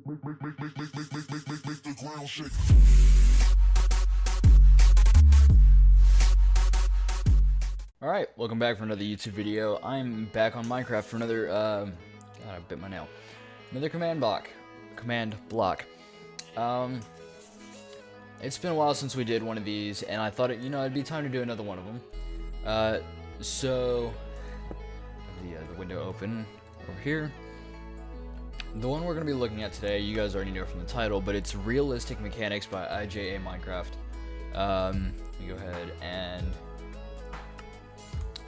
the ground shake. Alright, welcome back for another YouTube video. I'm back on Minecraft for another, God, I bit my nail. Another command block. It's been a while since we did one of these, and I thought, it'd be time to do another one of them. So, the window open over here. The one we're going to be looking at today, you guys already know from the title, but it's Realistic Mechanics by IJA Minecraft. Let me go ahead and...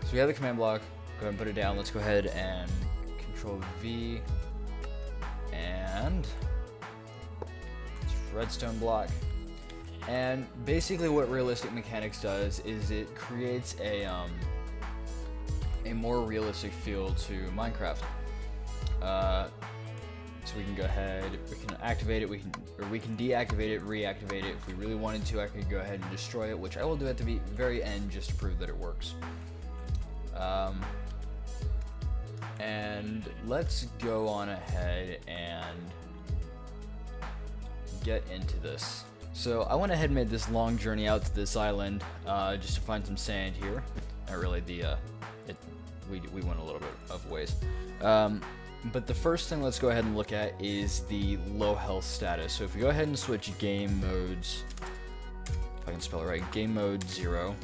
So we have the command block, go ahead and put it down. Let's go ahead and Control V and redstone block. And basically what Realistic Mechanics does is it creates a more realistic feel to Minecraft. So we can go ahead, we can activate it, we can deactivate it, reactivate it. If we really wanted to, I could go ahead and destroy it, which I will do at the very end just to prove that it works. And let's go on ahead and get into this. So I went ahead and made this long journey out to this island just to find some sand here. Not really, we went a little bit of ways. But the first thing let's go ahead and look at is the low health status. So if we go ahead and switch game modes, if I can spell it right, game mode 0,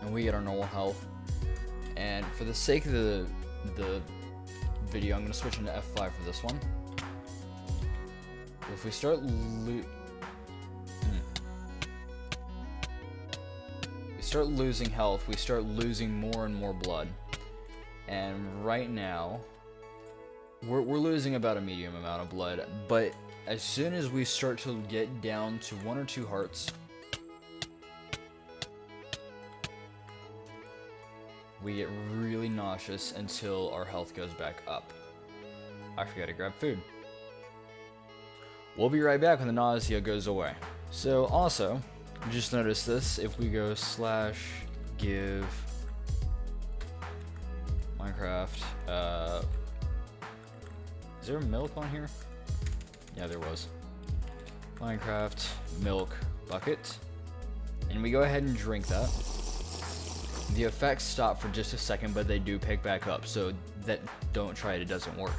and we get our normal health. And for the sake of the video, I'm going to switch into F5 for this one. If we start losing health, we start losing more and more blood. And right now, we're losing about a medium amount of blood, but as soon as we start to get down to 1 or 2 hearts, we get really nauseous until our health goes back up. I forgot to grab food. We'll be right back when the nausea goes away. So also, just notice this, if we go / give Minecraft, is there milk on here? Yeah, there was. Minecraft milk bucket. And we go ahead and drink that. The effects stop for just a second, but they do pick back up, so that don't try it doesn't work.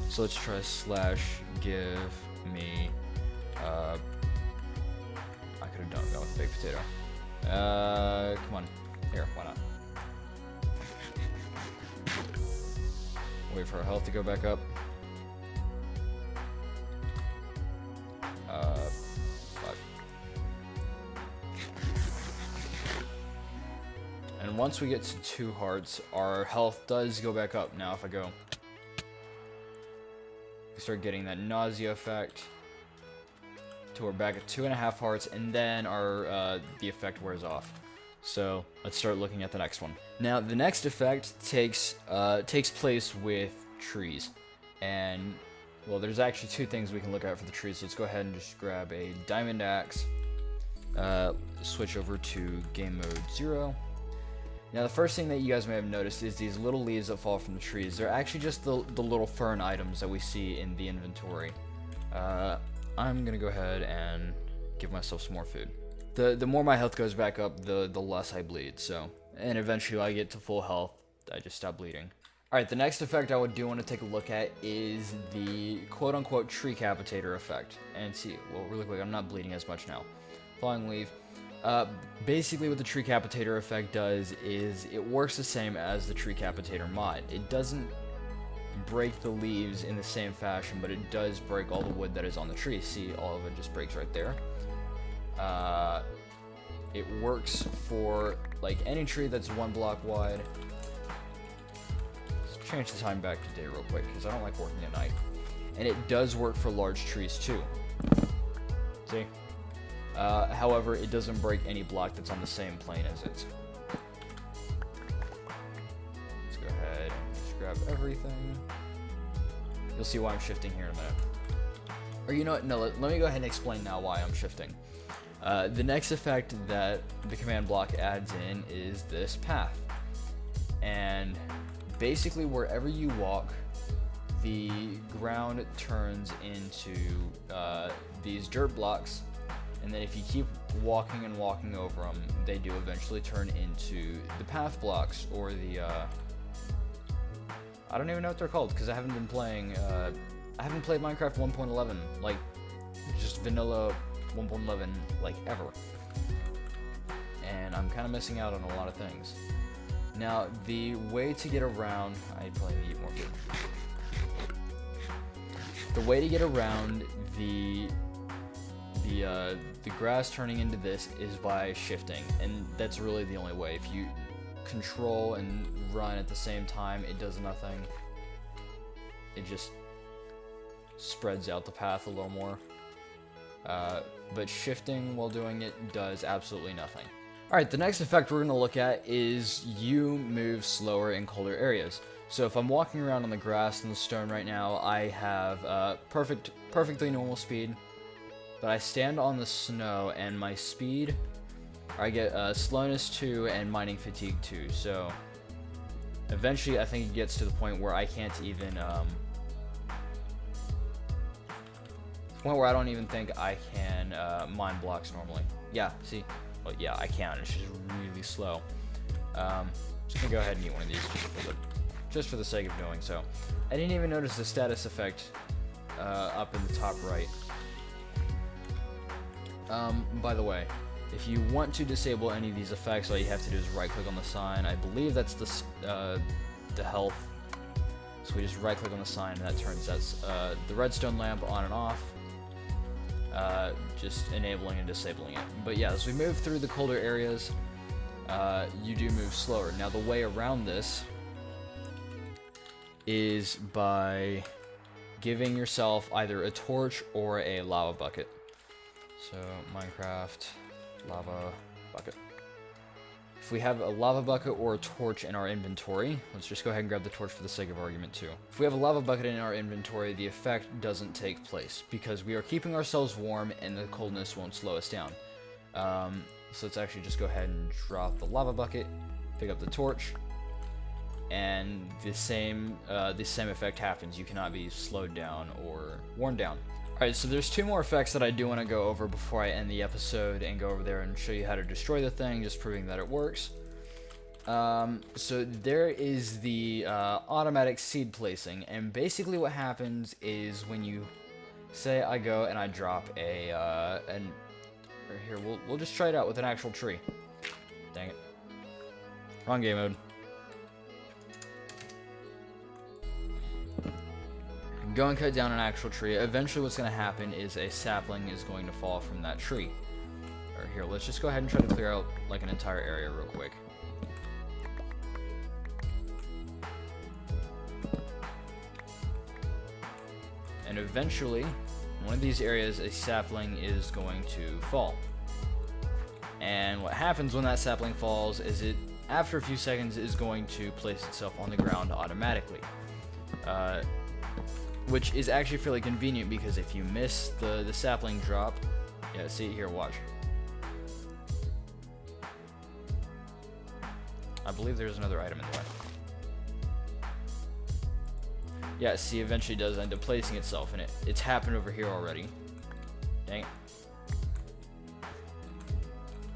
So let's try / give me, I could have done that with a baked potato. Come on, here, why not? Wait for our health to go back up. 5. And once we get to 2 hearts, our health does go back up. Now if I go, we start getting that nausea effect till we're back at 2.5 hearts, and then our the effect wears off. So let's start looking at the next one. Now the next effect takes place with trees, and well, there's actually 2 things we can look at for the trees. So let's go ahead and just grab a diamond axe, switch over to game mode 0. Now the first thing that you guys may have noticed is these little leaves that fall from the trees. They're actually just the little fern items that we see in the inventory. I'm gonna go ahead and give myself some more food. The more my health goes back up, the less I bleed. So, and eventually I get to full health, I just stop bleeding. Alright, the next effect I do want to take a look at is the quote-unquote tree capitator effect. And see, well, really quick, I'm not bleeding as much now. Falling leaf. Basically what the tree capitator effect does is it works the same as the tree capitator mod. It doesn't break the leaves in the same fashion, but it does break all the wood that is on the tree. See, all of it just breaks right there. It works for like any tree that's 1 block wide. Let's change the time back to day real quick because I don't like working at night. And it does work for large trees too. See? However, it doesn't break any block that's on the same plane as it. Let's go ahead and just grab everything. You'll see why I'm shifting here in a minute. Or you know what, no, let me go ahead and explain now why I'm shifting. The next effect that the command block adds in is this path. And basically wherever you walk, the ground turns into these dirt blocks, and then if you keep walking and walking over them, they do eventually turn into the path blocks, or the I don't even know what they're called, because I haven't been playing I haven't played Minecraft 1.11, like just vanilla 1.11, like ever, and I'm kind of missing out on a lot of things. Now, the way to get around, I probably need to eat more food. The way to get around the grass turning into this is by shifting, and that's really the only way. If you control and run at the same time, it does nothing. It just spreads out the path a little more. But shifting while doing it does absolutely nothing. Alright, the next effect we're going to look at is you move slower in colder areas. So if I'm walking around on the grass and the stone right now, I have perfectly normal speed. But I stand on the snow and my speed, I get slowness 2 and mining fatigue 2. So eventually I think it gets to the point where I can't even, point where I don't even think I can mine blocks normally. Yeah, see? Well, yeah, I can. It's just really slow. Just gonna go ahead and eat one of these just for the sake of doing so. I didn't even notice the status effect up in the top right. By the way, if you want to disable any of these effects, all you have to do is right-click on the sign. I believe that's the health. So we just right-click on the sign, and that turns the redstone lamp on and off. Just enabling and disabling it. But yeah, as we move through the colder areas, you do move slower. Now the way around this is by giving yourself either a torch or a lava bucket. So Minecraft lava bucket. If we have a lava bucket or a torch in our inventory, let's just go ahead and grab the torch for the sake of argument too. If we have a lava bucket in our inventory, the effect doesn't take place because we are keeping ourselves warm and the coldness won't slow us down. So let's actually just go ahead and drop the lava bucket, pick up the torch, and the same effect happens. You cannot be slowed down or worn down. Alright, so there's 2 more effects that I do want to go over before I end the episode and go over there and show you how to destroy the thing, just proving that it works. So there is the automatic seed placing, and basically what happens is when you say I go and I drop right here, we'll just try it out with an actual tree. Dang it. Wrong game mode. Go and cut down an actual tree. Eventually what's going to happen is a sapling is going to fall from that tree. Or here, let's just go ahead and try to clear out like an entire area real quick. And eventually, in one of these areas, a sapling is going to fall. And what happens when that sapling falls is it, after a few seconds, is going to place itself on the ground automatically. Which is actually fairly convenient because if you miss the sapling drop, yeah, see here, watch. I believe there's another item in the way. Yeah, see, eventually does end up placing itself, and it's happened over here already. Dang it.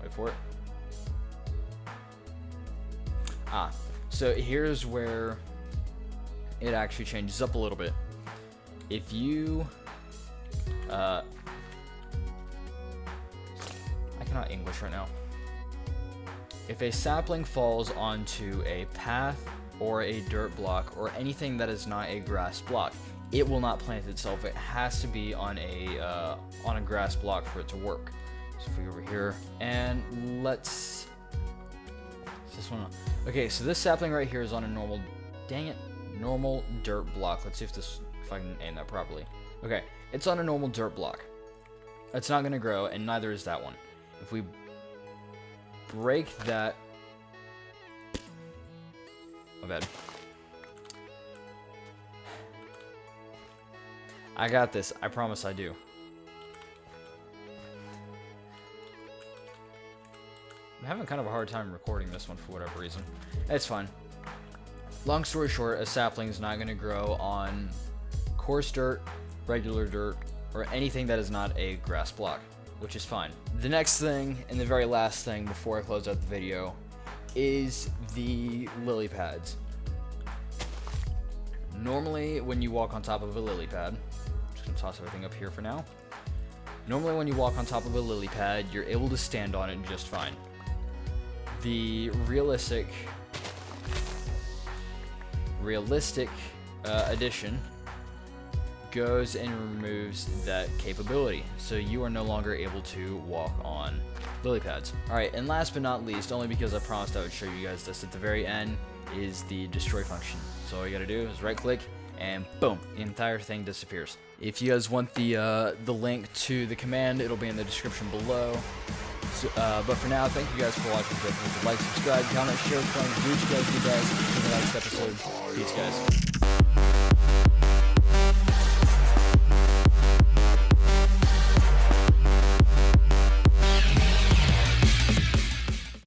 Wait for it. So here's where it actually changes up a little bit. If you, I cannot English right now. If a sapling falls onto a path or a dirt block or anything that is not a grass block, it will not plant itself. It has to be on a grass block for it to work. So if we go over here and let's, this one. Okay, so this sapling right here is on a normal, dang it, normal dirt block. Let's see if I can aim that properly. Okay, it's on a normal dirt block. It's not gonna grow, and neither is that one. If we break that, my bad. I got this. I promise I do. I'm having kind of a hard time recording this one for whatever reason. It's fine. Long story short, a sapling is not going to grow on coarse dirt, regular dirt, or anything that is not a grass block, which is fine. The next thing, and the very last thing before I close out the video, is the lily pads. Normally, when you walk on top of a lily pad, I'm just gonna toss everything up here for now. Normally, when you walk on top of a lily pad, you're able to stand on it just fine. The realistic edition goes and removes that capability, so you are no longer able to walk on lily pads. Alright, and last but not least, only because I promised I would show you guys this at the very end, is the destroy function. So all you gotta do is right click and boom, the entire thing disappears. If you guys want the link to the command, it'll be in the description below. So, but for now, thank you guys for watching. Don't forget to like, subscribe, comment, share with friends, do what you guys do, guys. See you in the next episode. Peace, guys.